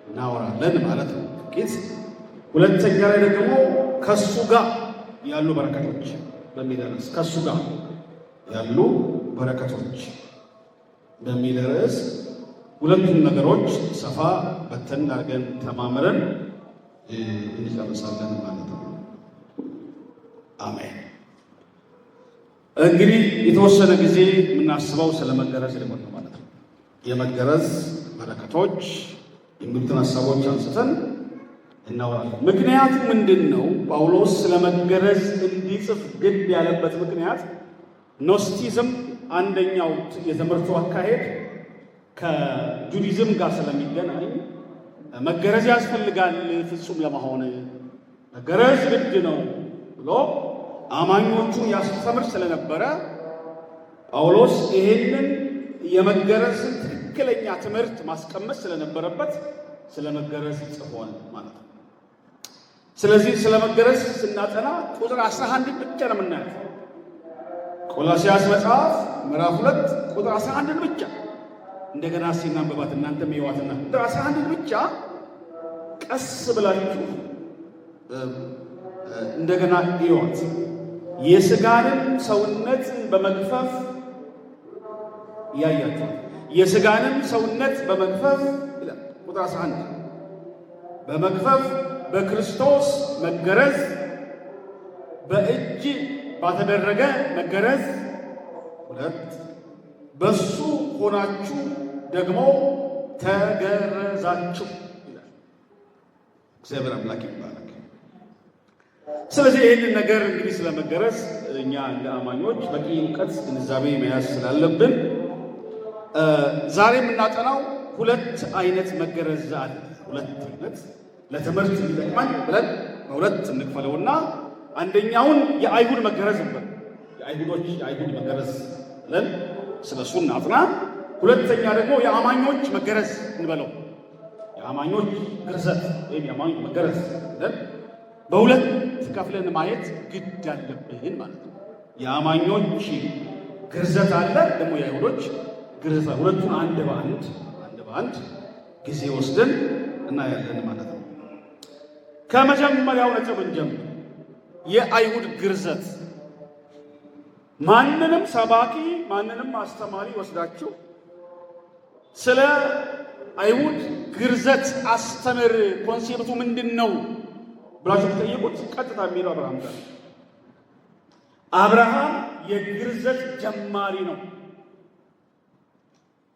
እናወራለን ማለት ነው። ጥቂት ሁለተኛ ላይ ደግሞ ከሱ ጋር ያሉ በረከቶች በሚል ርዕስ ከሱ ጋር ያሉ በረከቶች በሚል ርዕስ ሁለቱም ነገሮች ሰፋ በተን አድርገን ተማምረን እንጨርሳለን ማለት ነው። አሜን። እንግዲህ የተወሰነ ጊዜ የምናስበው ስለ መገረዝ ሊሆን ነው ማለት ነው። የመገረዝ በረከቶች የሚሉትን ሀሳቦች አንስተን እናወራለን። ምክንያቱ ምንድን ነው? ጳውሎስ ስለ መገረዝ እንዲጽፍ ግድ ያለበት ምክንያት ኖስቲዝም አንደኛው የትምህርቱ አካሄድ ከጁዲዝም ጋር ስለሚገናኝ መገረዝ ያስፈልጋል ፍጹም ለመሆን መገረዝ ግድ ነው ብሎ አማኞቹን ያስተምር ስለነበረ ጳውሎስ ይሄንን የመገረዝን ትክክለኛ ትምህርት ማስቀመጥ ስለነበረበት ስለ መገረዝ ጽፏል ማለት ነው። ስለዚህ ስለ መገረዝ ስናጠና ቁጥር 11 ብቻ ነው የምናየው። ቆላስይስ መጽሐፍ ምዕራፍ 2 ቁጥር 11 ብቻ እንደገና ሲናበባት እናንተም ይዋትና ቁጥር 11 ብቻ ቀስ ብላችሁ እንደገና ይዋት የሥጋንም ሰውነት በመግፈፍ ያያችሁ የሥጋንም ሰውነት በመግፈፍ ይላል። ቁጥር 11 በመግፈፍ በክርስቶስ መገረዝ በእጅ ባተደረገ መገረዝ 2 በሱ ሆናችሁ ደግሞ ተገረዛችሁ ይላል። እግዚአብሔር አምላክ ይባረክ። ስለዚህ ይህንን ነገር እንግዲህ ስለመገረዝ እኛ እንደ አማኞች በቂ እውቀት ግንዛቤ መያዝ ስላለብን ዛሬ የምናጠናው 2 አይነት መገረዝ አለ። 2 አይነት ለትምህርት የሚጠቅመን ብለን በሁለት እንክፈለውና አንደኛውን የአይሁድ መገረዝ ነው። የአይሁድ መገረዝ ብለን ስለሱ እናጥና። ሁለተኛ ደግሞ የአማኞች መገረዝ እንበለው። የአማኞች ግርዘት ወይም የአማኞች መገረዝ ብለን በሁለት ከፍለን ማየት ግድ አለብን ማለት ነው። የአማኞች ግርዘት አለ፣ ደግሞ የአይሁዶች ግርዘት። ሁለቱን አንድ በአንድ ጊዜ ወስደን እናያለን ማለት ነው። ከመጀመሪያው ነጥብ እንጀምር። የአይሁድ ግርዘት ማንንም ሰባኪ ማንንም አስተማሪ ወስዳችሁ ስለ አይሁድ ግርዘት አስተምር፣ ኮንሴፕቱ ምንድን ነው ብላችሁ ጠይቁት። ቀጥታ የሚለው አብርሃም ጋር አብርሃም የግርዘት ጀማሪ ነው።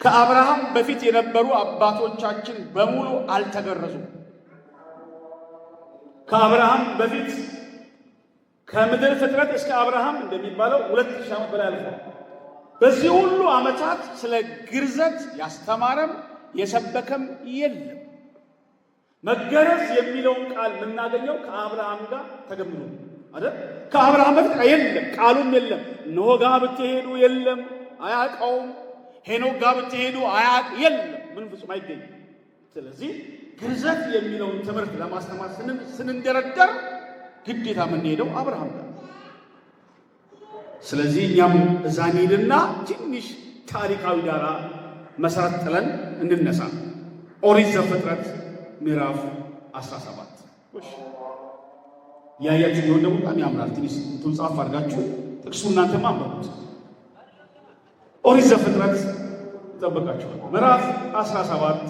ከአብርሃም በፊት የነበሩ አባቶቻችን በሙሉ አልተገረዙም። ከአብርሃም በፊት ከምድር ፍጥረት እስከ አብርሃም እንደሚባለው 2000 ዓመት በላይ አልፏል። በዚህ ሁሉ ዓመታት ስለ ግርዘት ያስተማረም የሰበከም የለም። መገረዝ የሚለውን ቃል የምናገኘው ከአብርሃም ጋር ተገምዶ አይደል? ከአብርሃም በፊት የለም፣ ቃሉም የለም። ኖህ ጋር ብትሄዱ የለም፣ አያውቀውም። ሄኖክ ጋር ብትሄዱ የለም፣ ምን ፍጹም አይገኝም። ስለዚህ ግርዘት የሚለውን ትምህርት ለማስተማር ስንንደረደር ግዴታ የምንሄደው አብርሃም ጋር። ስለዚህ እኛም እዛ እንሂድና ትንሽ ታሪካዊ ዳራ መሰረት ጥለን እንነሳ። ኦሪት ዘፍጥረት ምዕራፍ 17 ያያችሁ ቢሆን ደግሞ በጣም ያምራል። ትንሽ ጻፍ አድርጋችሁ ጥቅሱ እናንተም አንብቡት። ኦሪት ዘፍጥረት ይጠበቃችኋል። ምዕራፍ 17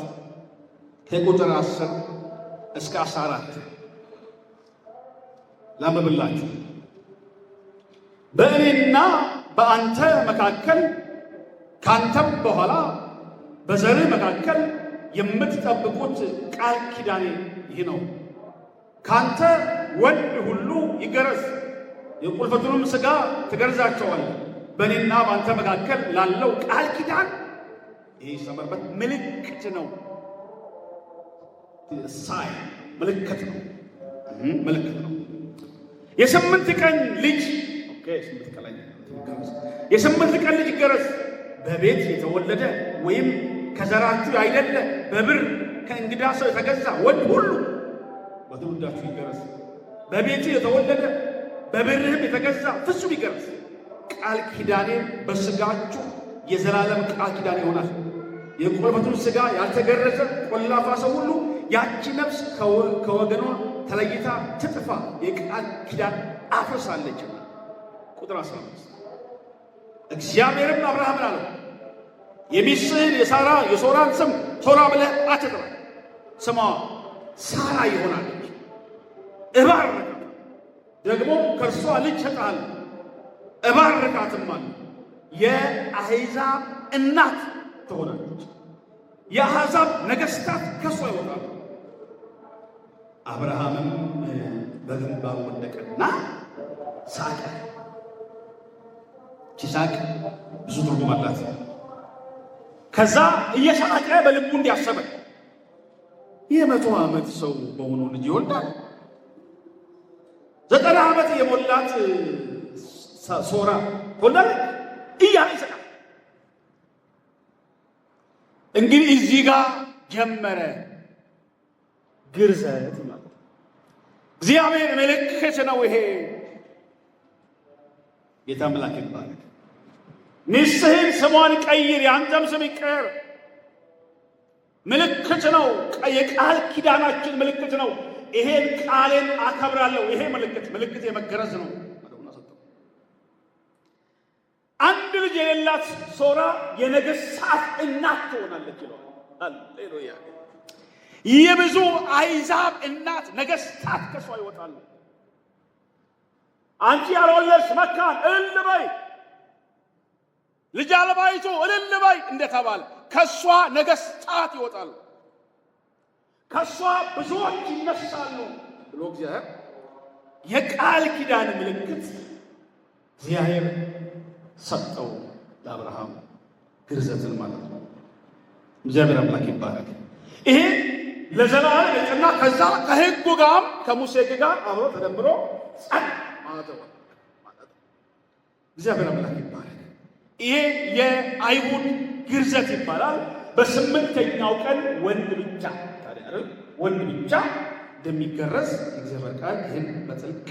ከቁጥር 10 እስከ 14 ላንብብላችሁ። በእኔና በአንተ መካከል ካንተም በኋላ በዘርህ መካከል የምትጠብቁት ቃል ኪዳኔ ይህ ነው። ካንተ ወንድ ሁሉ ይገረዝ፣ የቁልፈቱንም ሥጋ ትገርዛቸዋለህ። በእኔና በአንተ መካከል ላለው ቃል ኪዳን ይህ ይሰመርበት ምልክት ነው። ሳይ ምልክት ነው። የስምንት ቀን ልጅ የስምንት ቀን ልጅ ይገረዝ። በቤት የተወለደ ወይም ከዘራችሁ አይደለ በብር ከእንግዳ ሰው የተገዛ ወንድ ሁሉ በትውልዳችሁ ይገረዝ። በቤት የተወለደ በብርህም የተገዛ ፍጹም ይገረዝ። ቃል ኪዳኔ በሥጋችሁ የዘላለም ቃል ኪዳን ይሆናል። የቁልፈቱን ሥጋ ያልተገረዘ ቆላፋ ሰው ሁሉ ያቺ ነፍስ ከወገኗ ተለይታ ትጥፋ፣ የቃል ኪዳን አፍርሳለች። ቁጥር 15 እግዚአብሔርም አብርሃምን አለው የሚስትህን የሶራን ስም ሶራ ብለህ አትጥራ፣ ስሟ ሳራ ይሆናለች። እባርካት፣ ደግሞ ከእርሷ ልጅ እሰጥሃለሁ፣ እባርካትማለሁ፣ የአሕዛብ እናት ትሆናለች፣ የአሕዛብ ነገሥታት ከእሷ ይወጣሉ። አብርሃምም በግንባሩ ወደቀና ሳቀ። ሳቅ ብዙ ትርጉም አላት። ከዛ እየሳቀ በልቡ እንዲያሰበ የ100 ዓመት ሰው በሆኑ ልጅ ይወልዳል? 90 ዓመት የሞላት ሶራ ትወልዳለች እያለ ይስቃል። እንግዲህ እዚህ ጋር ጀመረ ግርዘት ማለት ነው። እግዚአብሔር ምልክት ነው ይሄ። ጌታ አምላክ ይባረክ። ሚስትህን ስሟን ቀይር፣ የአንተም ስም ይቀየር። ምልክት ነው፣ የቃል ኪዳናችን ምልክት ነው። ይሄን ቃሌን አከብራለሁ። ይሄ ምልክት የመገረዝ ነው። አንድ ልጅ የሌላት ሶራ የነገሥታት እናት ትሆናለች ይለዋል። ሃሌሉያ! የብዙ አሕዛብ እናት ነገሥታት ከሷ ይወጣሉ። አንቺ ያልወለድሽ መካን እልል በይ፣ ልጅ አልባይቱ እልል በይ እንደተባለ ከሷ ነገሥታት ይወጣሉ፣ ከሷ ብዙዎች ይነሳሉ ብሎ እግዚአብሔር የቃል ኪዳን ምልክት እግዚአብሔር ሰጠው ለአብርሃም፣ ግርዘትን ማለት ነው። እግዚአብሔር አምላክ ይባረክ። ይሄ ለዘላለም የጸና ከዛ ከሕጉ ጋር ከሙሴ ሕግ ጋር አብሮ ተደምሮ ጸና ማለት ነው። እግዚአብሔር አምላክ ይባረክ። ይሄ የአይሁድ ግርዘት ይባላል። በ8ኛው ቀን ወንድ ብቻ ወንድ ብቻ እንደሚገረዝ የእግዚአብሔር ቃል ይህን በጥልቅ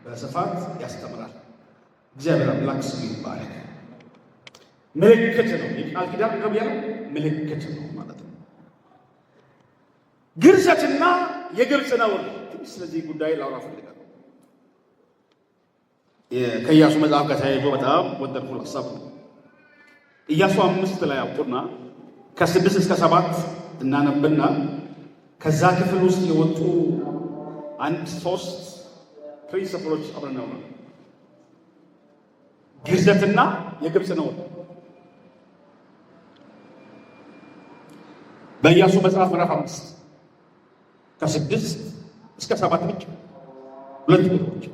በስፋት ያስተምራል። እግዚአብሔር አምላክ ስሙ ይባረክ። ምልክት ነው፣ የቃል ኪዳን ገበያ ምልክት ነው ማለት ነው። ግርዘትና የግብፅ ነውር። ስለዚህ ጉዳይ ላውራ ፈልጋለሁ። ከኢያሱ መጽሐፍ ጋር ተያይዞ በጣም ወደድኩት ሀሳብ ነው። ኢያሱ 5 ላይ አውጡና ከ6 እስከ 7 እናነብና ከዛ ክፍል ውስጥ የወጡ 3 ፕሪንሲፕሎች አብረን ነው። ግርዘትና የግብፅ ነውር በኢያሱ መጽሐፍ ምዕራፍ 5 ከ6 እስከ 7 ብቻ 2 ቁጥሮች።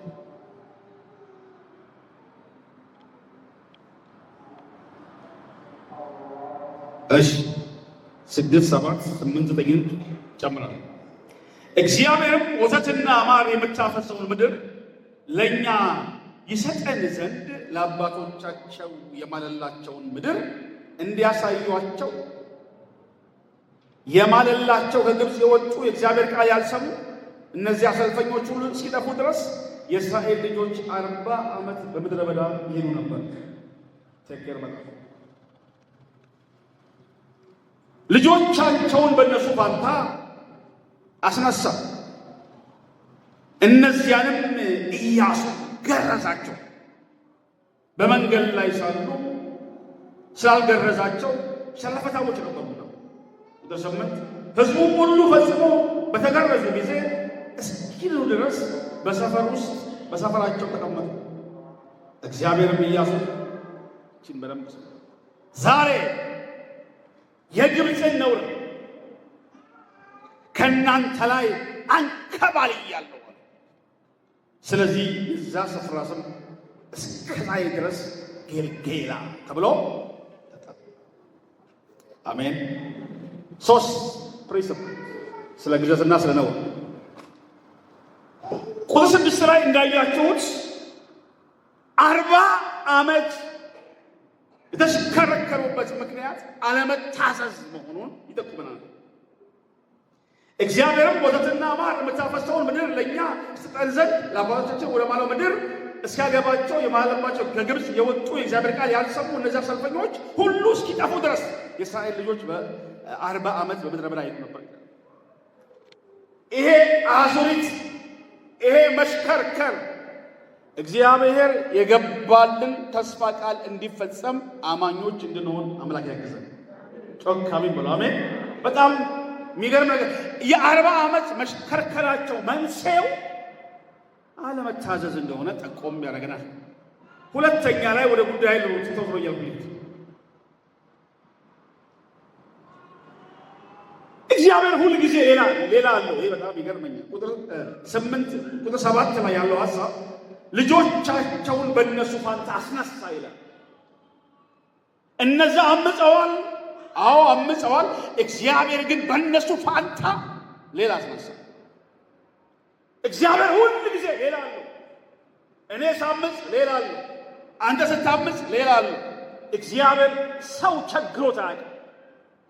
እሺ 6 7 8 9 ጨምራለሁ። እግዚአብሔርም ወተትና ማር የምታፈሰውን ምድር ለእኛ ይሰጠን ዘንድ ለአባቶቻቸው የማለላቸውን ምድር እንዲያሳዩአቸው የማለላቸው ከግብፅ የወጡ የእግዚአብሔር ቃል ያልሰሙ እነዚያ ሰልፈኞች ሁሉ እስኪጠፉ ድረስ የእስራኤል ልጆች 40 ዓመት በምድረ በዳ ይሄዱ ነበር። ተከር ማለት ልጆቻቸውን በእነሱ ፋንታ አስነሳ። እነዚያንም ኢያሱ ገረዛቸው። በመንገድ ላይ ሳሉ ስላልገረዛቸው ሸለፈታሞች ነበሩ። ቁጥር 8 ሕዝቡም ሁሉ ፈጽሞ በተገረዙ ጊዜ እስኪሉ ድረስ በሰፈር ውስጥ በሰፈራቸው ተቀመጡ። እግዚአብሔርም ኢያሱ በደንብ ዛሬ የግብፅን ነውር ከእናንተ ላይ አንከባልያለሁ። ስለዚህ እዛ ስፍራ ስም እስከ ዛሬ ድረስ ጌልጌላ ተብሎ አሜን። 3 ፕሪንሲፕል ስለ ግርዘትና ስለ ነውር። ቁጥር 6 ላይ እንዳያችሁት 40 ዓመት የተሽከረከሩበት ምክንያት አለመታዘዝ መሆኑን ይጠቁመናል። እግዚአብሔርም ወተትና ማር የምታፈሰውን ምድር ለእኛ ስጠን ዘንድ ለአባቶቻችን ወደ ማለው ምድር እስኪያገባቸው የማለባቸው ከግብፅ የወጡ የእግዚአብሔር ቃል ያልሰሙ እነዚያ ሰልፈኞች ሁሉ እስኪጠፉ ድረስ የእስራኤል ልጆች በ40 ዓመት በምድረ በዳ ይሄዱ ነበር። ይሄ አዙሪት፣ ይሄ መሽከርከር እግዚአብሔር የገባልን ተስፋ ቃል እንዲፈጸም አማኞች እንድንሆን አምላክ ያገዘን። ጮክ አሜን በሉ። አሜን። በጣም የሚገርም ነገር የ40 ዓመት መሽከርከራቸው መንስኤው አለመታዘዝ እንደሆነ ጠቆም ያደርገናል። ሁለተኛ ላይ ወደ ጉዳይ ልሩጥ ተወሮያው እግዚአብሔር ሁሉ ጊዜ ሌላ አለው። ይሄ በጣም ይገርመኛል። ቁጥር 7 ላይ ያለው ሐሳብ ልጆቻቸውን በእነሱ ፋንታ አስነሳ ይላል። እነዛ አምፀዋል። አዎ አምፀዋል። እግዚአብሔር ግን በእነሱ ፋንታ ሌላ አስነሳ። እግዚአብሔር ሁሉ ጊዜ ሌላ አለው። እኔ ሳምፅ ሌላ አለው። አንተ ስታምፅ ሌላ አለው። እግዚአብሔር ሰው ቸግሮት አያውቅም።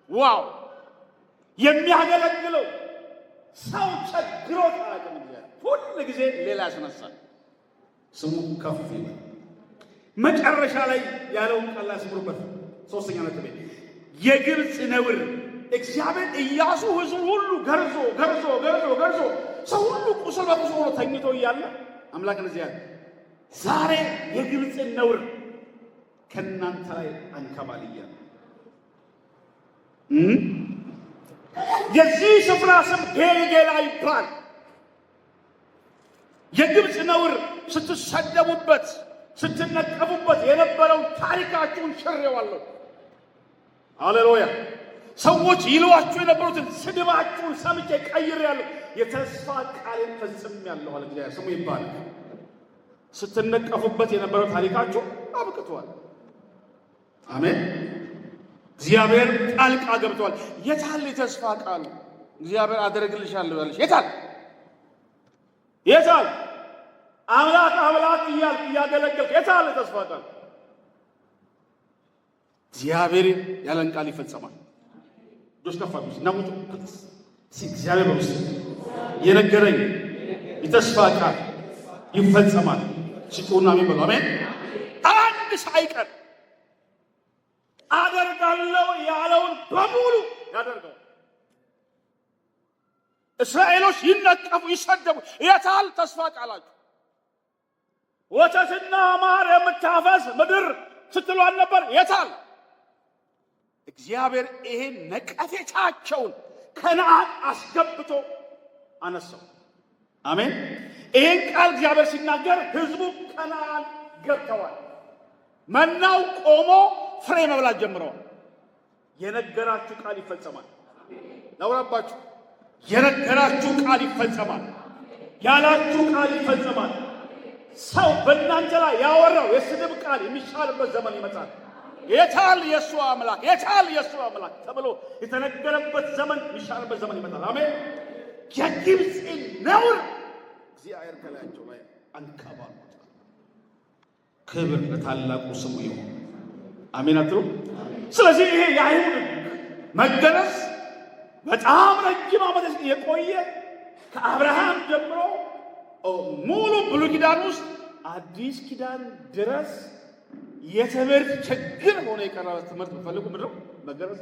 ዋው! የሚያገለግለው ሰው ቸግሮት አያውቅም። እግዚአብሔር ሁሉ ጊዜ ሌላ ያስነሳል። ስሙ ከፍ ይበል። መጨረሻ ላይ ያለውን ቃል አስምሩበት። ሶስተኛ ነጥብ የግብፅ ነውር። እግዚአብሔር ኢያሱ ሕዝቡ ሁሉ ገርዞ ሰው ሁሉ ቁስል በቁስል ሆኖ ተኝቶ እያለ አምላክ እንደዚህ ያለ ዛሬ የግብፅን ነውር ከእናንተ ላይ አንከባልያለሁ። የዚህ ስፍራ ስም ጌልጌላ ይባል። የግብፅ ነውር ስትሰደቡበት ስትነቀፉበት የነበረው ታሪካችሁን ሽሬዋለሁ። ሃሌሉያ! ሰዎች ይሏችሁ የነበሩትን ስድባችሁን ሰምቼ ቀይሬያለሁ። የተስፋ ቃሌን ፈጽሜያለሁ አለ እግዚአብሔር። ስሙ ይባላል። ስትነቀፉበት የነበረው ታሪካችሁ አብቅቷል። አሜን። እግዚአብሔር ጣልቃ ገብቷል። የታል የተስፋ ቃሉ? እግዚአብሔር አደረግልሻለሁ ያለሽ የታል? አምላክ እያልክ እያገለገልክ የታል ተስፋ ቃል? እግዚአብሔር ያለን ቃል ይፈጸማል። ዶስ ከፋብስ ናሙት እግዚአብሔር በውስጥ የነገረኝ የተስፋ ቃል ይፈጸማል። ሲቆና የሚበሉ አሜን። አንድ ሳይቀር አደርጋለሁ ያለውን በሙሉ ያደርገው። እስራኤሎች ይነቀፉ ይሰደቡ፣ የታል ተስፋ ቃላችሁ? ወተትና ማር የምታፈስ ምድር ስትሏን ነበር፣ የታል? እግዚአብሔር ይሄን ነቀፌታቸውን ከነዓን አስገብቶ አነሳው። አሜን። ይሄን ቃል እግዚአብሔር ሲናገር ሕዝቡ ከነዓን ገብተዋል። መናው ቆሞ ፍሬ መብላት ጀምረዋል። የነገራችሁ ቃል ይፈጸማል። ለውራባችሁ የነገራችሁ ቃል ይፈጸማል። ያላችሁ ቃል ይፈጸማል። ሰው በእናንተ ላይ ያወራው የስድብ ቃል የሚሻልበት ዘመን ይመጣል። የታል የሱ አምላክ? የታል የሱ አምላክ ተብሎ የተነገረበት ዘመን የሚሻልበት ዘመን ይመጣል። አሜን። የግብፅን ነውር እግዚአብሔር ከላያቸው ላይ አንከባሎታል። ክብር ለታላቁ ስሙ ይሁን። አሜን አትሉ? ስለዚህ ይሄ የአይሁድ መገረዝ በጣም ረጅም ዓመት የቆየ ከአብርሃም ጀምሮ ሙሉ ብሉይ ኪዳን ውስጥ አዲስ ኪዳን ድረስ የትምህርት ችግር ሆኖ የቀረበ ትምህርት ብፈልጉ ምንድን ነው መገረዝ?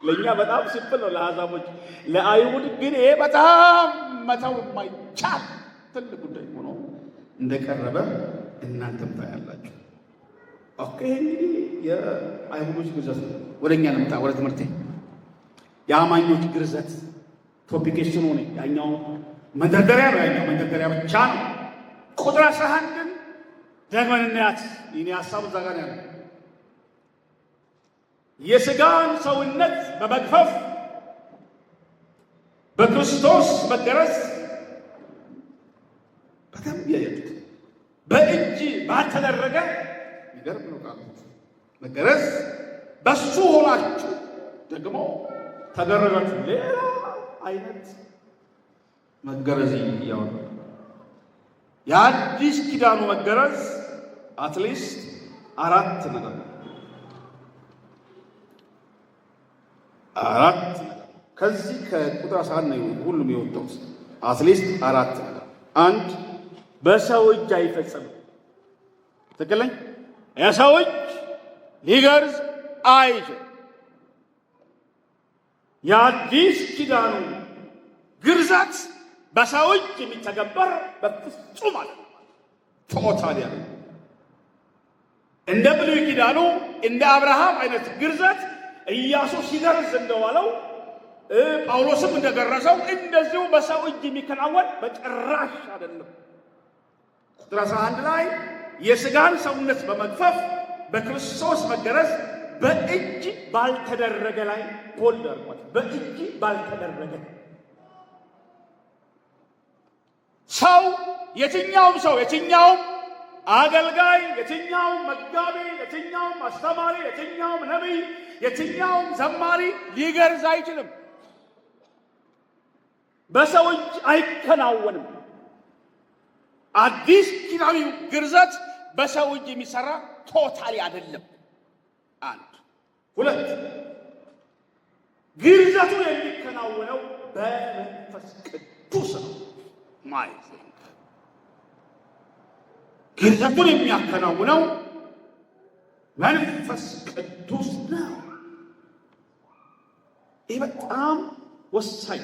ለእኛ በጣም ሲምፕል ነው፣ ለአሕዛቦች። ለአይሁድ ግን ይሄ በጣም መተው የማይቻል ትልቅ ጉዳይ ሆኖ እንደቀረበ እናንተም ታያላችሁ። ኦኬ፣ እንግዲህ የአይሁዶች ግርዘት ወደ እኛ ልምጣ፣ ወደ ትምህርቴ። የአማኞች ግርዘት ቶፒኬሽን ሆነ። ያኛው መንደርደሪያ ነው፣ ያኛው መንደርደሪያ ብቻ ነው። ቁጥር 11ን ደግመን እናያት። ይህኔ ሀሳብ እዛ ጋር ያለ የሥጋን ሰውነት በመግፈፍ በክርስቶስ መገረዝ በደንብ ያየቱት በእጅ ባልተደረገ ይገርም ነው ቃሉ። መገረዝ በሱ ሆናችሁ ደግሞ ተደረጋችሁ። ሌላ አይነት መገረዝ እያወራ የአዲስ ኪዳኑ መገረዝ አትሊስት 4 ነገር 4 ነገር ከዚህ ከቁጥር 11 ነው ሁሉም የወጣው። አትሊስት 4 ነገር። 1 በሰው እጅ አይፈጸምም። ትክክለኛ የሰው እጅ ሊገርዝ አይችልም። የአዲስ ኪዳኑ ግርዛት በሰው እጅ የሚተገበር በፍጹም አለ ቶታሊ ያለ እንደ ብሉይ ኪዳኑ እንደ አብርሃም አይነት ግርዛት ኢያሱ ሲገርዝ እንደዋለው ጳውሎስም እንደገረዘው እንደዚሁ በሰው እጅ የሚከናወን በጭራሽ አይደለም። ቁጥር 11 ላይ የሥጋን ሰውነት በመግፈፍ በክርስቶስ መገረዝ በእጅ ባልተደረገ ላይ ቦልድ አርጓት። በእጅ ባልተደረገ ሰው የትኛውም አገልጋይ፣ የትኛውም መጋቢ፣ የትኛውም አስተማሪ፣ የትኛውም ነቢይ፣ የትኛውም ዘማሪ ሊገርዝ አይችልም። በሰው እጅ አይከናወንም። አዲስ ኪዳናዊ ግርዘት በሰው እጅ የሚሰራ ቶታሊ አይደለም። አንድ ሁለት ግርዘቱ የሚከናወነው በመንፈስ ቅዱስ ነው። ግርዘቱን የሚያከናውነው መንፈስ ቅዱስ ነው። ይህ በጣም ወሳኝ።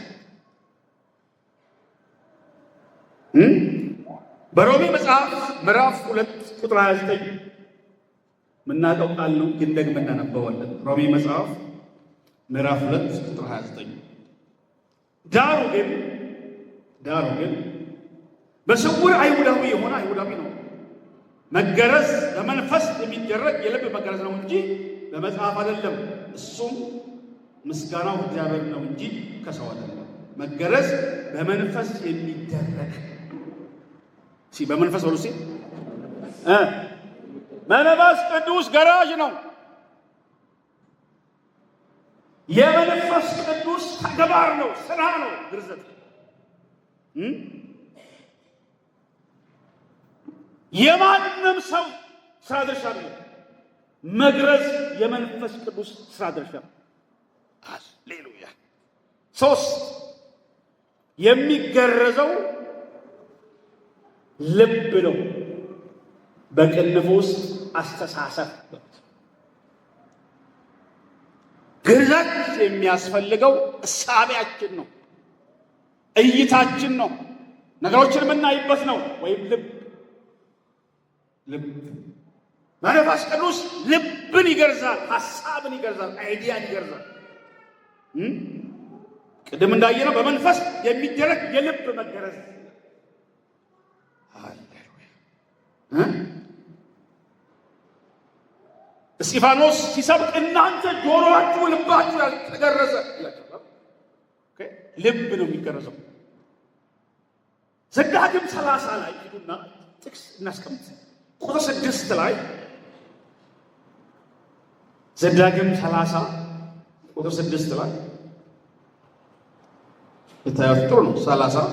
በሮሜ መጽሐፍ ምዕራፍ 2 ቁጥር 29 ምናቀው ቃል ነው፣ ግን ደግመን እናነበዋለን። ሮሜ መጽሐፍ ምዕራፍ 2 ቁጥር 29 ዳሩ ግን በስውር አይሁዳዊ የሆነ አይሁዳዊ ነው። መገረዝ በመንፈስ የሚደረግ የልብ መገረዝ ነው እንጂ በመጽሐፍ አይደለም። እሱም ምስጋናው እግዚአብሔር ነው እንጂ ከሰው አይደለም። መገረዝ በመንፈስ የሚደረግ በመንፈስ ወሉሲ መንፈስ ቅዱስ ገራዥ ነው። የመንፈስ ቅዱስ ተግባር ነው፣ ስራ ነው ግርዘት። የማንም ሰው ስራ ድርሻ ነው መግረዝ። የመንፈስ ቅዱስ ስራ ድርሻ። ሃሌሉያ። 3 የሚገረዘው ልብ ነው። በቅንፍ ውስጥ አስተሳሰብ። ግርዘት የሚያስፈልገው እሳቤያችን ነው፣ እይታችን ነው፣ ነገሮችን የምናይበት ነው። ወይም ልብ መንፈስ ቅዱስ ልብን ይገርዛል፣ ሐሳብን ይገርዛል፣ አይዲያን ይገርዛል። ቅድም እንዳየነው በመንፈስ የሚደረግ የልብ መገረዝ። እስጢፋኖስ ሲሰብክ እናንተ ጆሮአችሁ ልባችሁ ያልተገረዘ ይላቸዋል። ልብ ነው የሚገረዘው። ዘዳግም 30 ላይ ሂዱና ጥቅስ እናስቀምጥ። ቁጥር 6 ላይ ዘዳግም 30 ቁጥር 6 ላይ የታያት ጥሩ ነው። 30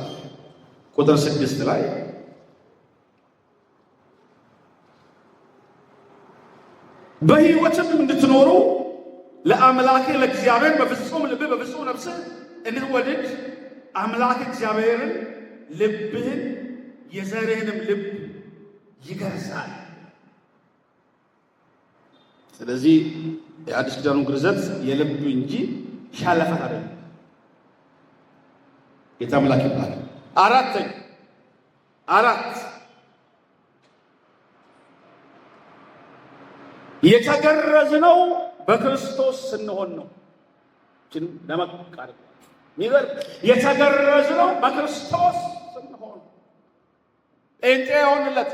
ቁጥር 6 ላይ በሕይወትም እንድትኖሩ ለአምላክ ለእግዚአብሔር በፍጹም ልብ በፍጹም ነፍስ እንድትወድድ አምላክ እግዚአብሔርን ልብህን የዘርህንም ልብ ይገርዛል። ስለዚህ የአዲስ ኪዳኑ ግርዘት የልብ እንጂ ሻለፈት አይደለም። ጌታ አምላክ ይባላል። 4 የተገረዝነው በክርስቶስ ስንሆን ነው። እቺን ለመቃር የተገረዝነው በክርስቶስ ስንሆን ጴንጤ የሆንለት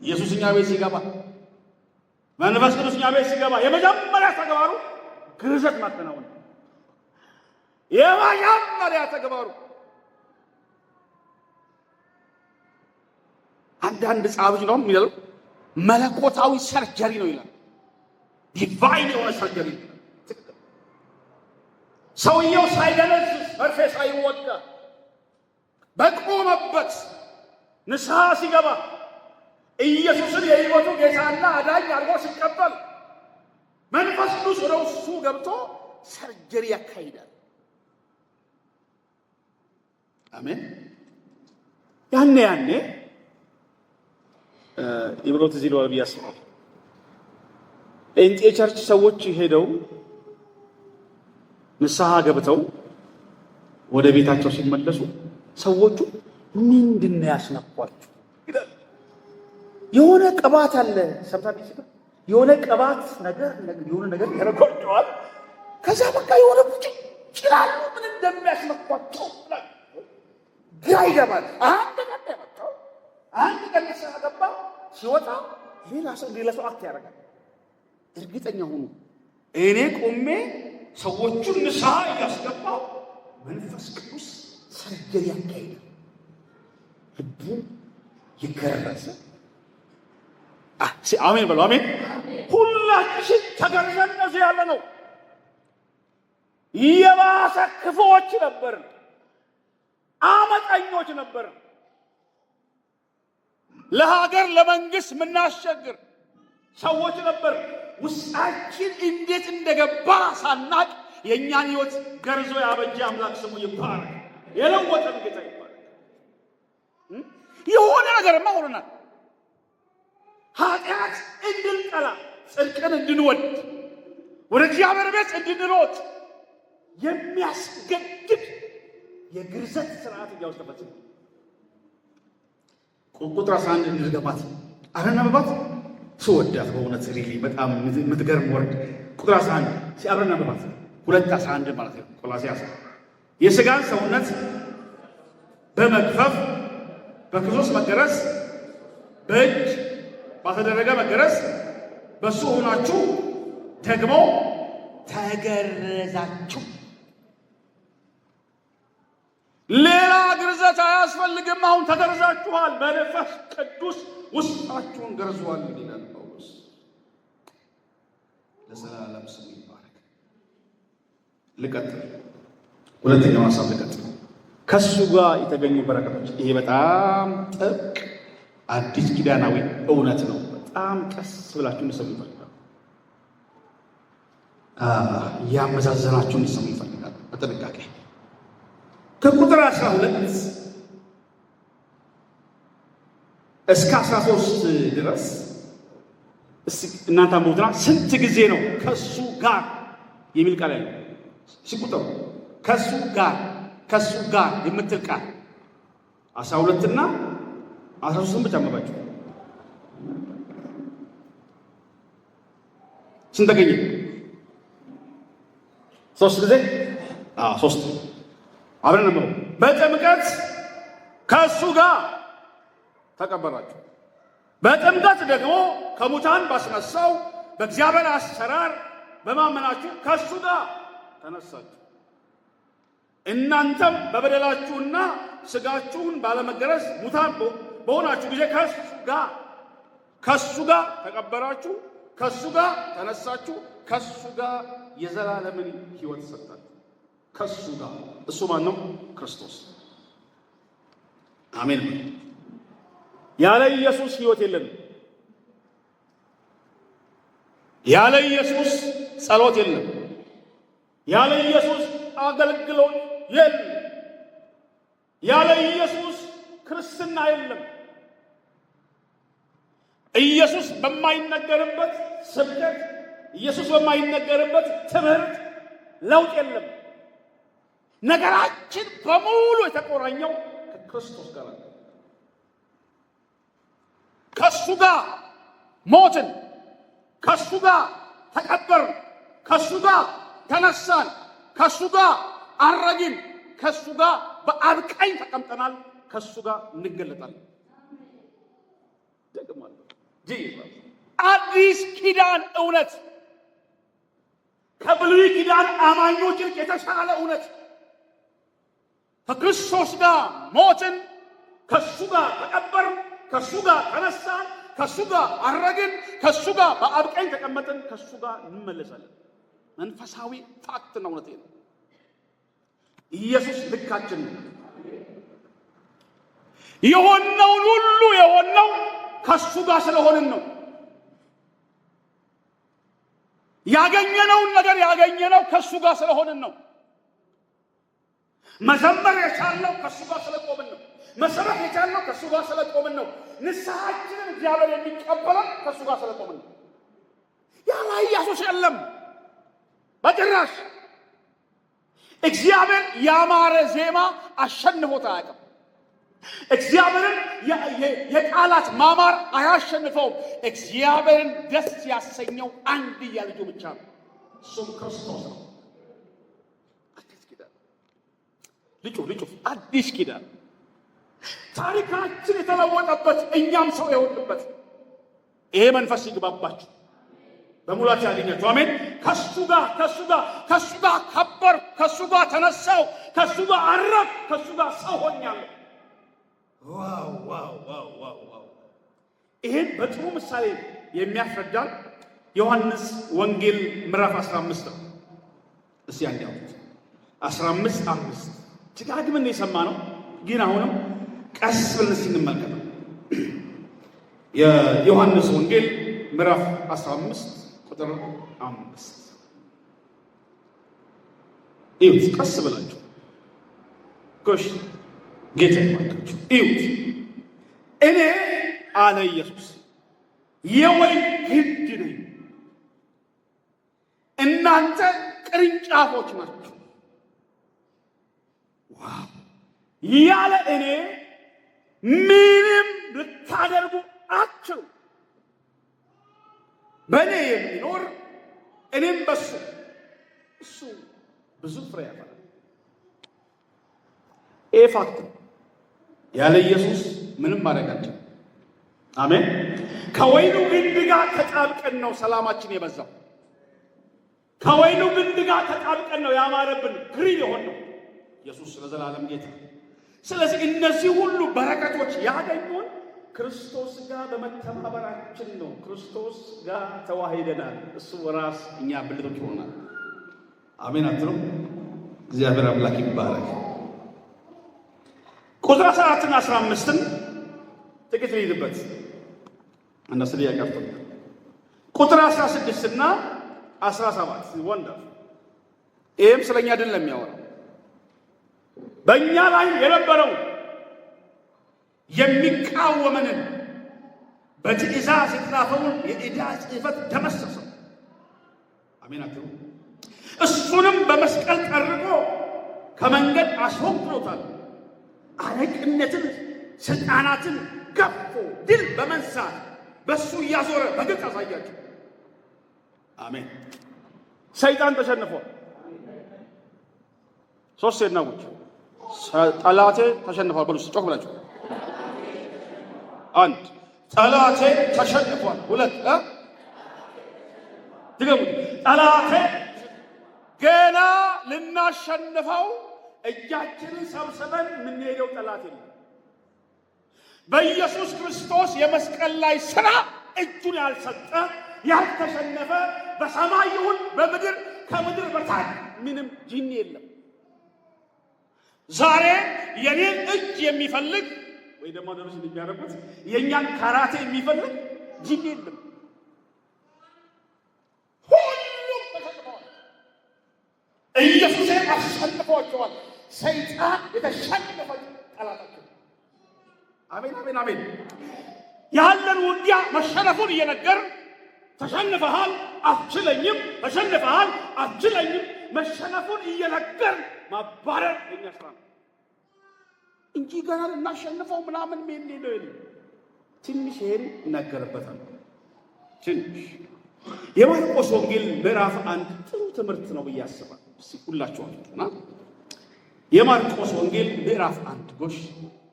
ኢየሱስ እኛ ቤት ሲገባ፣ መንፈስ ቅዱስ እኛ ቤት ሲገባ የመጀመሪያ ተግባሩ ግርዘት ማከናወን። የመጀመሪያ ተግባሩ አንዳንድ ጻብጅ ነው የሚለው መለኮታዊ ሰርጀሪ ነው ይላል። ዲቫይን የሆነ ሰርጀሪ። ሰውየው ሳይደነዝዝ መርፌ ሳይወጋ በቆመበት ንስሐ ሲገባ ኢየሱስን የሕይወቱ ጌታና አዳኝ አድርጎ ሲቀበል መንፈስ ቅዱስ ወደ እሱ ገብቶ ሰርጀሪ ያካሂዳል። አሜን። ያኔ ይብሮት እዚህ ነው ብዬ አስባለሁ። ጴንጤ ቸርች ሰዎች ሄደው ንስሐ ገብተው ወደ ቤታቸው ሲመለሱ ሰዎቹ ምንድነው ያስነኳችሁ ይላል። የሆነ ቅባት አለ ሰምታችሁ የሆነ ቅባት ነገር የሆነ ነገር ያረጋቸዋል። ከዛ በቃ የሆነ ቡጭ ይችላል ምን እንደሚያስነኳቸው ግራ ይገባል። አንድ ቀን ገባ ሲወጣ ሌላ ሰው አክት ያደርጋል። እርግጠኛ ሁኑ እኔ ቆሜ ሰዎቹን ንስሐ እያስገባው መንፈስ ቅዱስ ሰርጀሪ ያካሂዳል። ልቡ ይገረዘ አሜን በሉ አሜን። ሁላችን ተገርዘን እዚህ ያለ ነው። የባሰ ክፉዎች ነበርን፣ አመፀኞች ነበርን፣ ለሀገር ለመንግስት ምናስቸግር ሰዎች ነበር። ውስጣችን እንዴት እንደገባ ሳናቅ የእኛን ህይወት ገርዞ ያበጀ አምላክ ስሙ ይባረክ። የለወጠን ጌታ ይባረክ። የሆነ ነገርማ ሆነናል። ኃጢአት እንድንጠላ፣ ጽድቅን እንድንወድ፣ ወደ እግዚአብሔር ቤት እንድንሮጥ የሚያስገድድ የግርዘት ስርዓት እያውስጥ ተፈጽሞ ቁጥር 11 እንድገባት አረናበባት ስወዳት በእውነት ሪሊ በጣም የምትገርም ወርድ ቁጥር 11 ሲአረናበባት 2:11 ማለት ነው። ቆላስይስ የሥጋን ሰውነት በመግፈፍ በክርስቶስ መገረዝ በእጅ ባተደረገ መገረዝ በሱ ሆናችሁ ደግሞ ተገረዛችሁ። ሌላ ግርዘት አያስፈልግም። አሁን ተገርዛችኋል። በመንፈስ ቅዱስ ውስጣችሁን ገርዟል ይላል ጳውሎስ። ለዘላለም ስሙ ይባረክ። ልቀጥል፣ ሁለተኛው ሐሳብ ልቀጥል። ከሱ ጋር የተገኙ በረከቶች። ይሄ በጣም ጥብቅ አዲስ ኪዳናዊ እውነት ነው። በጣም ቀስ ብላችሁ እንድትሰሙ ይፈልጋል። ያመዛዘናችሁ እንድትሰሙ ይፈልጋል በጥንቃቄ። ከቁጥር 12 እስከ 13 ድረስ እናንተ ሞትና ስንት ጊዜ ነው ከሱ ጋር የሚል ቃል ያለው? ሲቁጠሩ ከሱ ጋር የምትል ቃል 12 እና 13 ብቻ አንብባችሁ ስንት ተገኘ? 3 ጊዜ 3 አብረን ነው። በጥምቀት ከሱ ጋር ተቀበራችሁ፣ በጥምቀት ደግሞ ከሙታን ባስነሳው በእግዚአብሔር አሰራር በማመናችሁ ከሱ ጋር ተነሳችሁ። እናንተም በበደላችሁና ሥጋችሁን ባለመገረዝ ሙታን በሆናችሁ ጊዜ ከሱ ጋር ተቀበራችሁ፣ ከሱ ጋር ተነሳችሁ፣ ከሱ ጋር የዘላለምን ሕይወት ሰጣችሁ። ከሱ ጋር እሱ ማን ነው? ክርስቶስ። አሜን። ያለ ኢየሱስ ሕይወት የለንም። ያለ ኢየሱስ ጸሎት የለም። ያለ ኢየሱስ አገልግሎት የለም። ያለ ኢየሱስ ክርስትና የለም። ኢየሱስ በማይነገርበት ስብከት፣ ኢየሱስ በማይነገርበት ትምህርት ለውጥ የለም። ነገራችን በሙሉ የተቆራኘው ከክርስቶስ ጋር ነው። ከሱ ጋር ሞትን፣ ከሱ ጋር ተቀበርን፣ ከሱ ጋር ተነሳን፣ ከሱ ጋር አረግን፣ ከሱ ጋር በአብ ቀኝ ተቀምጠናል፣ ከሱ ጋር እንገለጣለን። ደግማለሁ። አዲስ ኪዳን እውነት ከብሉይ ኪዳን አማኞች ይልቅ የተሻለ እውነት። ከክርስቶስ ጋር ሞትን፣ ከሱ ጋር ተቀበርን፣ ከሱ ጋር ተነሳን፣ ከሱ ጋር አረግን፣ ከሱ ጋር በአብ ቀኝ ተቀመጥን፣ ከሱ ጋር እንመለሳለን። መንፈሳዊ ፋክት ነው። እውነቴ ነው። ኢየሱስ ልካችን ነው። የሆነውን ሁሉ የሆነው ከሱ ጋር ስለሆንን ነው። ያገኘነውን ነገር ያገኘነው ከሱ ጋር ስለሆንን ነው። መዘመር የቻልነው ከሱ ጋር ስለቆምን ነው። መሰረት የቻልነው ከሱ ጋር ስለቆምን ነው። ንስሐችንን እግዚአብሔር የሚቀበለን ከሱ ጋር ስለቆምን ነው። ያለ ኢየሱስ የለም በጭራሽ። እግዚአብሔር ያማረ ዜማ አሸንፎት አያውቅም። እግዚአብሔርን የቃላት ማማር አያሸንፈውም። እግዚአብሔርን ደስ ያሰኘው አንድያ ልጁ ብቻ ነው፣ እሱም ክርስቶስ ነው። አዲስ ኪዳን ልጩ አዲስ ኪዳን ታሪካችን የተለወጠበት እኛም ሰው የሆንበት ይሄ መንፈስ ይግባባችሁ በሙላት ያገኛችሁ። አሜን። ከሱ ጋር ከበር፣ ከሱ ጋር ተነሳው፣ ከሱ ጋር አረብ፣ ከሱ ጋር ሰው ሆኛለሁ። ዋው! ይሄን በጥሩ ምሳሌ የሚያስረዳን ዮሐንስ ወንጌል ምዕራፍ 15 ነው። እስቲ አንድ ያውቁት 15:5 ደጋግመን የሰማነው ግን አሁንም ቀስ ብለን እንመልከተው። የዮሐንስ ወንጌል ምዕራፍ 15 ቁጥር 5 እዩት፣ ቀስ ብላችሁ ጎሽ ጌታ ይባርካችሁ። እዩት። እኔ አለ ኢየሱስ የወይን ግንድ ነኝ፣ እናንተ ቅርንጫፎች ናችሁ። ዋው! ያለ እኔ ምንም ልታደርጉ አትችሉ። በእኔ የሚኖር እኔም በሱ እሱ ብዙ ፍሬ ያፈራል። ይሄ ፋክት ነው። ያለ ኢየሱስ ምንም ማድረግ አንችልም። አሜን። ከወይኑ ግንድ ጋር ተጣብቀን ነው ሰላማችን የበዛው። ከወይኑ ግንድ ጋር ተጣብቀን ነው ያማረብን ግሪን የሆነው። ኢየሱስ ለዘላለም ጌታ። ስለዚህ እነዚህ ሁሉ በረከቶች ያገኙን ክርስቶስ ጋር በመተባበራችን ነው። ክርስቶስ ጋር ተዋሂደናል። እሱ ራስ እኛ ብልቶች ሆናል። አሜን አትሉ? እግዚአብሔር አምላክ ይባረክ። ቁጥር 14 እና 15 ጥቂት ልይዝበት እነሱ ያቀርጡ። ቁጥር 16 እና 17 ወንደር ይሄም ስለኛ አይደለም የሚያወራው በእኛ ላይ የነበረው የሚቃወመንን በትእዛዝ የተጻፈውን የዕዳ ጽሕፈት ደመሰሰው። አሜን አትሉ? እሱንም በመስቀል ጠርቆ ከመንገድ አስወግዶታል። አለቅነትን፣ ስልጣናትን ገፎ ድል በመንሳት በሱ እያዞረ በግልጽ አሳያቸው። አሜን። ሰይጣን ተሸንፏል። ሶስት ሴናዎች ጠላቴ ተሸንፏል። በሉ ጮክ ብላችሁ አንድ ጠላቴ ተሸንፏል። ሁለት ድገሙ። ጠላቴ ገና ልናሸንፈው እጃችንን ሰብስበን የምንሄደው ጠላት የለም። በኢየሱስ ክርስቶስ የመስቀል ላይ ሥራ እጁን ያልሰጠ ያልተሸነፈ በሰማይ ይሁን በምድር ከምድር በታች ምንም ጂኒ የለም። ዛሬ የኔን እጅ የሚፈልግ ወይ ደግሞ ደረስ የሚያደርጉት የኛን ካራቴ የሚፈልግ ጂኒ የለም። ሁሉም ተሸንፈዋል። ኢየሱስ አሸንፏቸዋል። ሰይጣን የተሸነፈ ጠላታቸው። አሜን አሜን አሜን። ያለን ውጊያ መሸነፉን እየነገር ተሸንፈሃል አትችለኝም፣ ተሸንፈሃል አትችለኝም መሸነፉን እየነገር ማባረር የኛ ስራ ነው እንጂ ገና ልናሸንፈው ምናምን ምን ነው ይል ትንሽ ይሄን እናገርበታል። ትንሽ የማርቆስ ወንጌል ምዕራፍ 1 ጥሩ ትምህርት ነው ብዬ አስባለሁ። እስኪ ሁላችሁ አጥና የማርቆስ ወንጌል ምዕራፍ 1 ጎሽ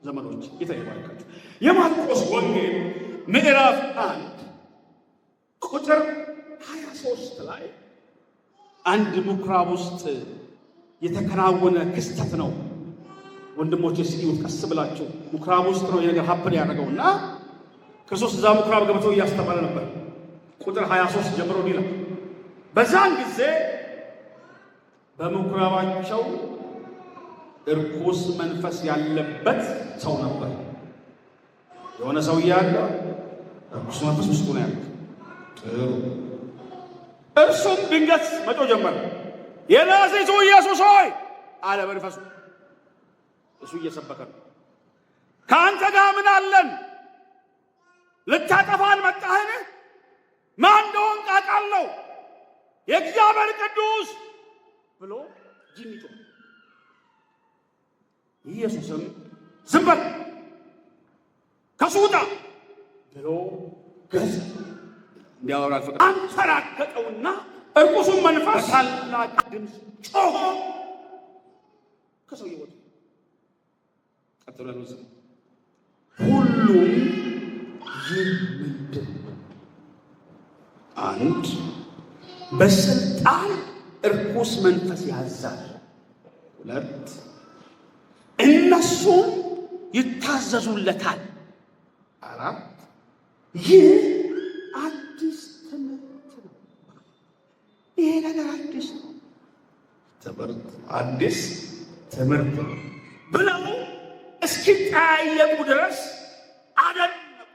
ዘመዶች ጌታ ይባርካችሁ። የማርቆስ ወንጌል ምዕራፍ 1 ቁጥር 23 ላይ አንድ ምኩራብ ውስጥ የተከናወነ ክስተት ነው። ወንድሞቼ ሲዩት ቀስ ብላችሁ ምኩራብ ውስጥ ነው የነገር ሀፕን ያደረገውና ክርስቶስ እዛ ምኩራብ ገብቶ እያስተማረ ነበር። ቁጥር 23 ጀምሮ ይላል በዛን ጊዜ በምኩራባቸው እርኩስ መንፈስ ያለበት ሰው ነበር። የሆነ ሰው ያለ እርኩስ መንፈስ ውስጡ ነው ያለው። ጥሩ እርሱም ድንገት መጮህ ጀመረ። የናዝሬቱ ኢየሱስ ሆይ አለ መንፈሱ። እሱ እየሰበከ ነው። ከአንተ ጋር ምን አለን? ልታጠፋን መጣህን? ማን እንደሆንክ አውቃለሁ፣ የእግዚአብሔር ቅዱስ ብሎ ጂኒ ጮኸ። ኢየሱስም ዝም በል ከሱ ውጣ ብሎ ገዝ እንዲያወራ ፈቀደ። አንፈራገጠውና እርኩሱን መንፈስ ታላቅ ድምፅ ጮሆ ከሰውየው ወጣ። ቀጥሎ ነው ሁሉም ይህ ምንድን ነው? አንድ በስልጣን እርኩስ መንፈስ ያዛል። ሁለት እነሱም ይታዘዙለታል። አራት ይህ አዲስ ትምህርት ነው። ይሄ ነገር አዲስ ነው። አዲስ ትምህርት ነው ብለው እስኪጠያየቁ ድረስ አደነቁ።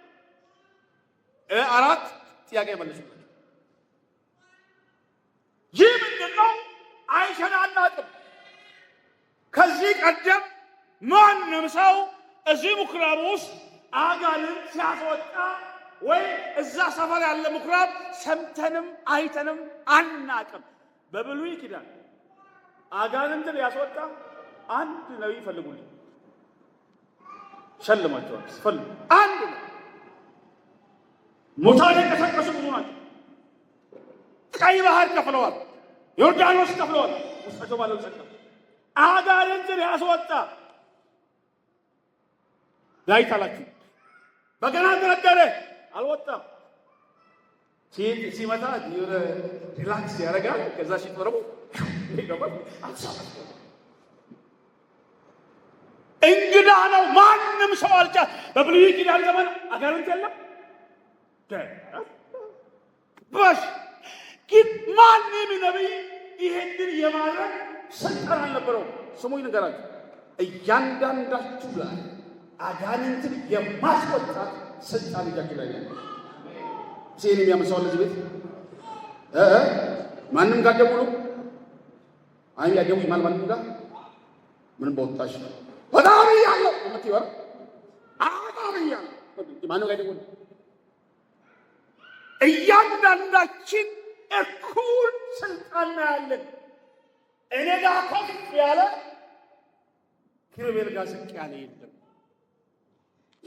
አራት ጥያቄ መለሱለት። ይህ ምንድን ነው? አይተናናቅም። ከዚህ ቀደም ማንም ሰው እዚህ ምኩራብ ውስጥ አጋንንት ሲያስወጣ ወይ እዛ ሰፈር ያለ ምኩራብ ሰምተንም አይተንም አናቅም። በብሉይ ኪዳን አጋንንትን ያስወጣ አንድ ነቢይ ፈልጉልኝ፣ ሸልማቸዋል። ፈልጉ። አንድ ነው። ሙታን የቀሰቀሱ ብዙ ናቸው። ቀይ ባህር ከፍለዋል፣ ዮርዳኖስ ከፍለዋል። ውስጣቸው ባለው ጸጋ አጋንንትን ያስወጣ ዳዊት አላችሁ። በገና ተረደረ፣ አልወጣም። ሲመታ የሆነ ሪላክስ ያደርጋል። ከዛ ሲጠረቡ ይገባል። እንግዳ ነው። ማንም ሰው አልቻ በብሉይ ኪዳን ዘመን አጋንንት የለም። ባሽ ግን ማንም ነቢይ ይሄንን የማድረግ ስልጣን አልነበረው። ስሙኝ ንገራችሁ፣ እያንዳንዳችሁ ላይ አጋንንትን የማስወጣት ስልጣን እጃችሁ ላይ ነው። ሲል የሚያመሳው ለዚህ ቤት ማንም ጋር ደውሎ አይ ያደው ይማል ማንም ጋር ምንም በወጣሽ በጣም ያለው የምትይወር አጣም ያለው ማንም ጋር ደውሎ እያንዳንዳችን እኩል ስልጣን ያለን። እኔ ጋር ከፍ ያለ ኪሩቤል ጋር ዝቅ ያለ የለም።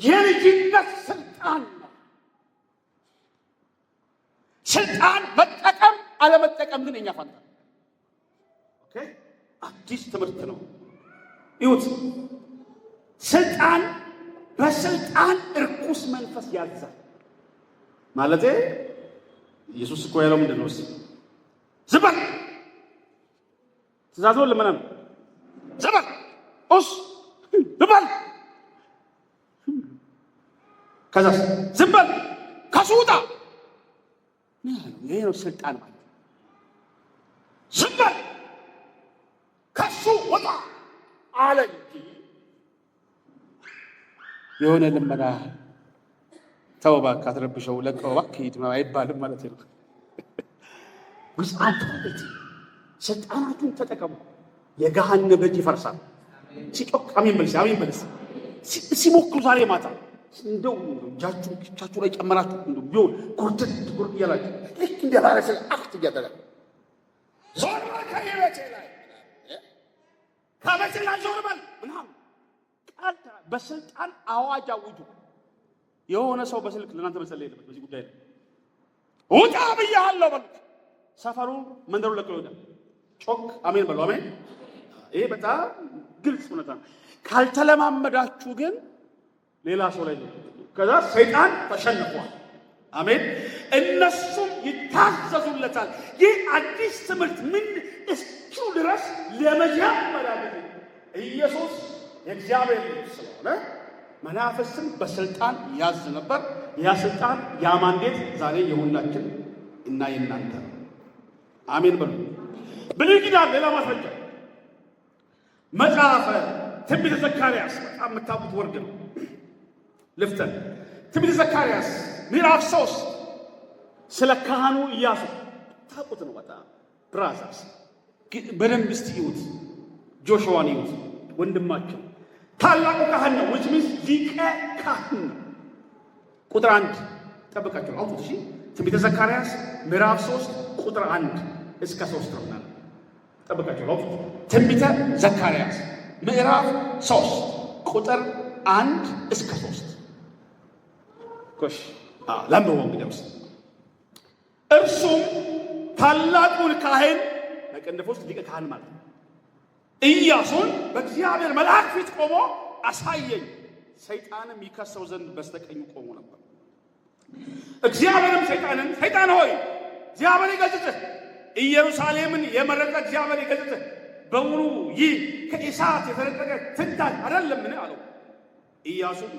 የልጅነት ስልጣን ነው። ስልጣን መጠቀም አለመጠቀም ግን የኛ ፋንታ። ኦኬ፣ አዲስ ትምህርት ነው። ይሁት ስልጣን በስልጣን እርኩስ መንፈስ ያዛል ማለት ኢየሱስ እኮ ያለው ምንድን ነው? ዝም በል ትእዛዝ ነው። ለምን ዝም በል ዝም በል ከዛ ዝም በል ከሱ ውጣ። ይሄ ነው ስልጣን ማለት። ዝም በል ከሱ ውጣ አለ እንጂ የሆነ ልመና ተው እባክህ አትረብሸው ለቀው እባክህ ሂድ አይባልም ማለት ነው። ውስጣቱ ስልጣናቱን ተጠቀሙ። የገሃነም ደጅ ይፈርሳል። ሲጮክ አሜን በልስ፣ አሜን በልስ። ሲሞክሩ ዛሬ ማታ እንደው እጃችሁ ላይ ጨመራችሁ እንደው ቢሆን ጉርድት ጉርድ እያላችሁ ልክ እንደ ባለስል አክት እያደረገ ዞር ከቤቴ ላይ ከቤቴ ላይ ዞር በል ምናምን ቃል በስልጣን አዋጅ አውጁ። የሆነ ሰው በስልክ ለእናንተ መጸለይ የለበት በዚህ ጉዳይ ላይ ውጣ ብያለሁ በሉት። ሰፈሩ መንደሩ ለቀው ይወጣል። ጮክ አሜን በሉ። አሜን። ይሄ በጣም ግልጽ እውነታ ነው። ካልተለማመዳችሁ ግን ሌላ ሰው ላይ ነው። ከዛ ሰይጣን ተሸንፏል። አሜን። እነሱም ይታዘዙለታል። ይህ አዲስ ትምህርት ምን እስኪ ድረስ ለመጀመሪያ ጊዜ ኢየሱስ የእግዚአብሔር ልጅ ስለሆነ መናፍስትን በስልጣን ያዝ ነበር። ያ ስልጣን ያ ማንዴት ዛሬ የሁላችን እና የእናንተ ነው። አሜን በሉ። ብሉይ ኪዳን ሌላ ማስረጃ መጽሐፈ ትንቢተ ዘካርያስ በጣም የምታውቁት ወርድ ነው። ልፍተን ትንቢተ ዘካርያስ ምዕራፍ 3 ስለ ካህኑ ኢያሱ ታውቁት ነው። በጣም ብራዛርስ በደንብ እስቲ ይዩት። ጆሹዋን ይዩት። ወንድማቸው ታላቁ ካህን ነው። which means ሊቀ ካህን ነው። ቁጥር 1 ጠብቃችሁ አውጡት። እሺ ትንቢተ ዘካርያስ ምዕራፍ 3 ቁጥር 1 እስከ 3 ነው። ጠብቃችሁ አውጡት። ትንቢተ ዘካርያስ ምዕራፍ 3 ቁጥር 1 እስከ 3 ኮሽ ለምበው እንግዲያውስ እርሱም ታላቁን ካህን በቅንፍ ውስጥ ሊቀ ካህን ማለት ነው ኢያሱን በእግዚአብሔር መልአክ ፊት ቆሞ አሳየኝ። ሰይጣንም ይከሰው ዘንድ በስተቀኙ ቆሞ ነበር። እግዚአብሔርም ሰይጣንን ሰይጣን ሆይ እግዚአብሔር ይገሥጽህ፣ ኢየሩሳሌምን የመረጠ እግዚአብሔር ይገሥጽህ፣ በውኑ ይህ ከእሳት የተለቀቀ ትንታግ አይደለምን አለው። ኢያሱም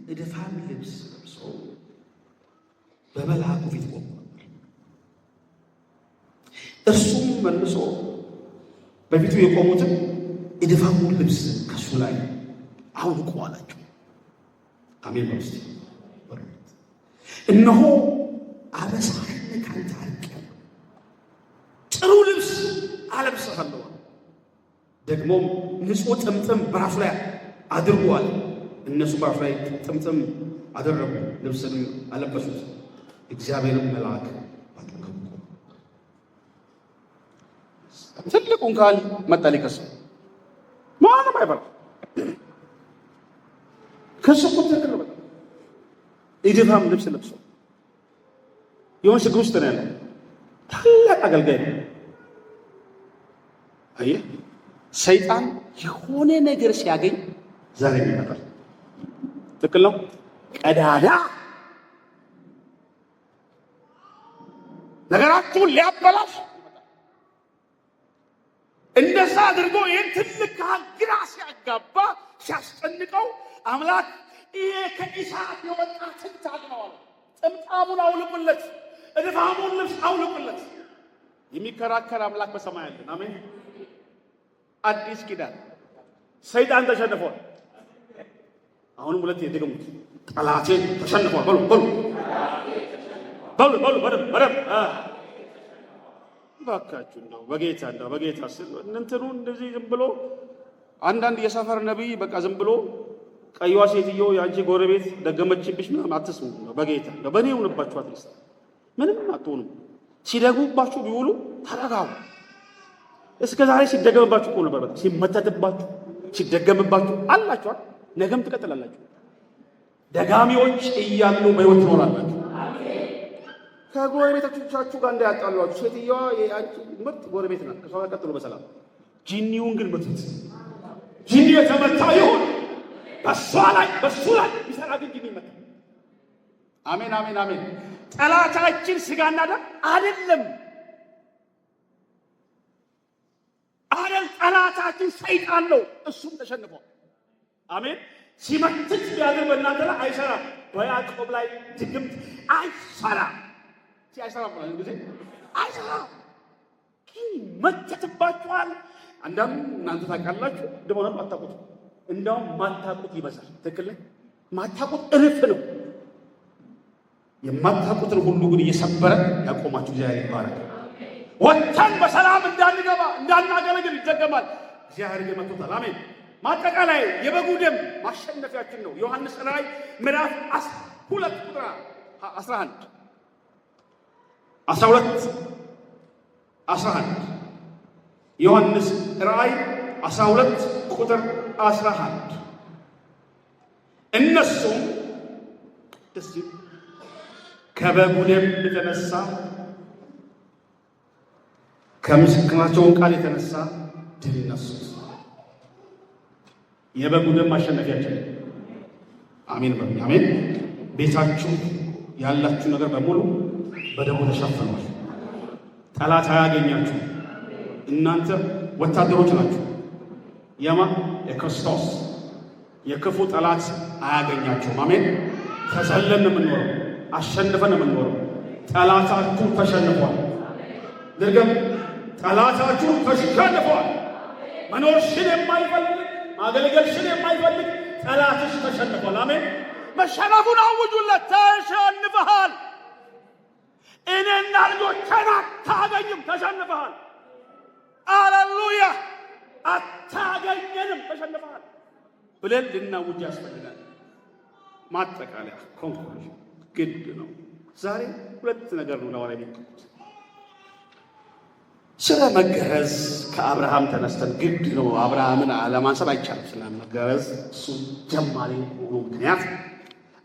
እድፋም ልብስ ለብሶ በመልአኩ ፊት ቆሞ ነበር። እርሱም መልሶ በፊቱ የቆሙትን እድፋሙን ልብስ ከሱ ላይ አውልቁ አላቸው። አሜን በሉት። እነሆ አበሳህን ካንተ አርቄአለሁ፣ ጥሩ ልብስ አለብስሃለሁ፣ ደግሞም ንጹሕ ጥምጥም በራሱ ላይ አድርጓል። እነሱ በራሱ ላይ ጥምጥም አደረጉ፣ ልብስንም አለበሱት። እግዚአብሔርም መልአክ አጠገቡ ቆመ። ትልቁን ካህን መጣ ሊከሰው። ማንም አይበላ ክሱ እኮ ትክክል ነው። በጣም ኢድፋም ልብስ ለብሶ የሆነ ችግር ውስጥ ነው ያለው። ታላቅ አገልጋይ ነው። አየህ፣ ሰይጣን የሆነ ነገር ሲያገኝ ዛሬ ይመጣል። ትክክል ነው። ቀዳዳ ነገራችሁን ሊያበላሽ እንደዛ አድርጎ ይህን ትልቅ ካህን ግራ ሲያጋባ ሲያስጨንቀው አምላክ ይሄ ከእሳት የወጣ ትንታግ ነው አለ። ጥምጣሙን አውልቁለት፣ እድፋሙን ልብስ አውልቁለት። የሚከራከር አምላክ በሰማይ አለን። አሜን። አዲስ ኪዳን ሰይጣን ተሸንፏል። አሁንም ሁለት የደገሙት ጠላቴን ተሸንፏል። በሉ በሉ በሉ በሉ በደም ባካችሁ እንደው በጌታ ስል እንትኑ እንደዚህ ዝም ብሎ አንዳንድ የሰፈር ነቢይ በቃ ዝም ብሎ ቀይዋ ሴትዮ የአንቺ ጎረቤት ደገመችብሽ ምናምን አትስሙ። በጌታ እንደው በእኔ ይሁንባችሁ። አትሊስት ምንም አትሆኑም። ሲደግሙባችሁ ቢውሉ ተረጋጉ። እስከ ዛሬ ሲደገምባችሁ እኮ ነበር። በቃ ሲመተትባችሁ ሲደገምባችሁ አላችኋል። ነገም ትቀጥላላችሁ። ደጋሚዎች እያሉ በሕይወት ትኖራላችሁ። ከጎረቤቶቻችሁ ጋር እንዳያጣሏችሁ። ሴትዮዋ የአንቺ ምርጥ ጎረቤት ናት። ከሷ ጋር ቀጥሎ በሰላም። ጂኒውን ግን ምቱት። ጂኒ የተመታ ይሁን በሱ ላይ ይሰራ ግን ጂኒ መታ። አሜን አሜን አሜን። ጠላታችን ስጋና ደም አይደለም። ጠላታችን ሰይጣን ነው። እሱም ተሸንፏል። አሜን። ሲመትት ቢያገር በእናንተ ላይ አይሰራም። በያዕቆብ ላይ ድግምት አይሰራም። አይሰራም ማለት ጊዜ አይሰራም። ግን መተትባችኋል። አንዳንድ እናንተ ታውቃላችሁ፣ ደግሞ አታውቁት። እንደውም ማታውቁት ይበዛል። ትክክል ነው። ማታውቁት እርፍ ነው። የማታውቁትን ሁሉ ግን እየሰበረ ያቆማችሁ እግዚአብሔር ይባረክ። ወጥተን በሰላም እንዳንገባ እንዳናገለግል ይደገማል። እግዚአብሔር ይመጣል። አሜን። ማጠቃላይ የበጉ ደም ማሸነፊያችን ነው። ዮሐንስ ራእይ ምዕራፍ 2 ቁጥር 11 ዮሐንስ ራእይ 12 ቁጥር 11 እነሱም ከበጉ ደም የተነሳ ከምስክራቸውን ቃል የተነሳ ድል ነሱት። የበጉ ደም ማሸነፊያችን። አሜን በሉ። አሜን። ቤታችሁ ያላችሁ ነገር በሙሉ በደሙ ተሸፍኗል። ጠላት አያገኛችሁ። እናንተ ወታደሮች ናችሁ። የክርስቶስ የክፉ ጠላት አያገኛችሁም። አሜን። ተሰለን የምንኖረው አሸንፈን የምንኖረው። ጠላታችሁ ተሸንፏል። ድርገም ጠላታችሁ ተሸንፏል። መኖርሽን የማይፈልግ ማገልገልሽን የማይፈልግ ጠላትሽ ተሸንፏል። አሜን። መሸነፉን አውጁለት። ተሸንፈሃል። እኔና ልጆቼን አታገኝም። ተሸንፈሃል። አሌሉያ። አታገኘንም። ተሸንፈሃል ብለን ልናውጅ ያስፈልጋል። ማጠቃለያ ኮንክሉዥን ግድ ነው። ዛሬ ሁለት ነገር ነው ለዋላ የሚቀሩት። ስለ መገረዝ ከአብርሃም ተነስተን ግድ ነው አብርሃምን ለማንሳት አይቻልም። ስለ መገረዝ እሱ ጀማሪ ሆኖ ምክንያት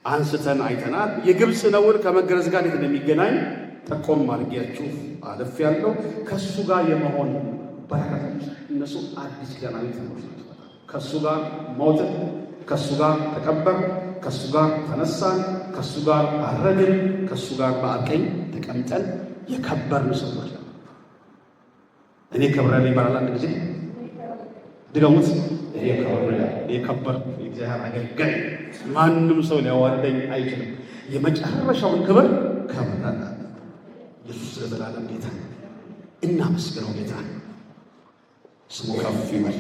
አንስተን አይተናል። የግብፅ ነውር ከመገረዝ ጋር እንዴት እንደሚገናኝ ጠቆም አድርጌያችሁ አለፍ ያለው ከሱ ጋር የመሆን በረከቶች እነሱ አዲስ ገናዊ ትምህርት ከሱ ጋር ሞትን፣ ከሱ ጋር ተቀበር፣ ከሱ ጋር ተነሳን፣ ከሱ ጋር አረግን፣ ከሱ ጋር በአቀኝ ተቀምጠን የከበርን ሰዎች ነው። እኔ ከብረን ይባላል። አንድ ጊዜ ድገሙት። እኔ የከበርኩ የእግዚአብሔር አገልጋይ ማንም ሰው ሊያዋርደኝ አይችልም። የመጨረሻውን ክብር ከብረን ኢየሱስ ለዘላለም ጌታ እናመስግነው። ጌታ ስሙ ከፍ ይበል።